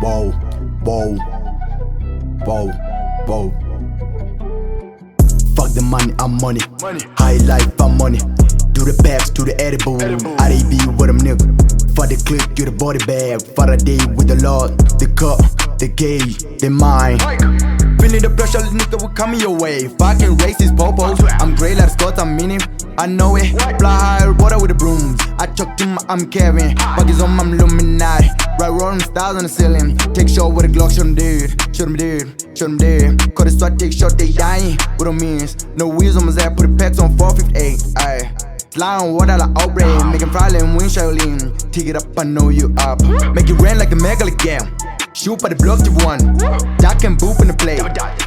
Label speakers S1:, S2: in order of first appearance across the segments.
S1: Whoa, whoa, whoa, whoa. Fuck the money, I'm money. High life, I'm money. Do the packs, to the edible. I be with them nigga. For the clip, you the body bag. For the day with the Lord, the cup, the gay, the mind. Feeling the pressure, nigga will come your way. Fucking racist popos. I'm great like Scott, I'm meaning. I know it. Fly high water with the brooms. I chuck him, I'm Kevin. Buggers on my Illuminati. Right rolling stars on the ceiling. Take shot with a Glock, shoot him dead. Shoot him dead, shoot him dead. Call the SWAT, take shot, they dying. What it means? No wheels on my zap, put the packs on 458. Ayy. Fly on water like outbreak. Make him fly like wind Shaolin. Take it up, I know you up. Make it rain like the Megalith game. Shoot by the block to one. Duck and boop in the play.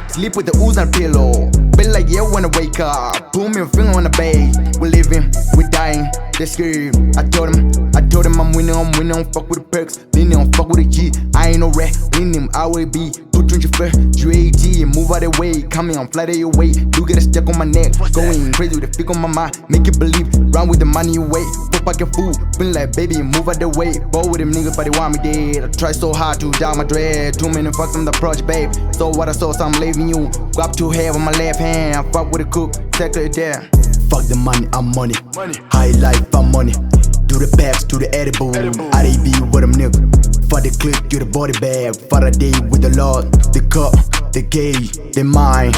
S1: Sleep with the ooze on the pillow. Feel like yeah when I wake up. Pull me a finger on the base. We living, we dying. They scream. I told him I'm winning, don't fuck with the perks. Leaning, don't fuck with the G. I ain't no rat, winning, I will be. Put you in your first, UAG, and move out of the way. Coming, I'm flat of your way. You get a stick on my neck. Going crazy with the flick on my mind. Make you believe, run with the money you wait. Put back your food, feeling like baby, move out the way. Bow with them niggas, but they want me dead. I try so hard to down my dread. Too many fucks on the project, babe. So what I saw, so I'm leaving you. Grab two head with my left hand. I fuck with the cook, take it there. Fuck the money, I'm money. High life, I'm money. Do the packs, to the edible. I be with them nigga. For the clip, you the body bag. For the day with the Lord, the cup, the gay, the mind.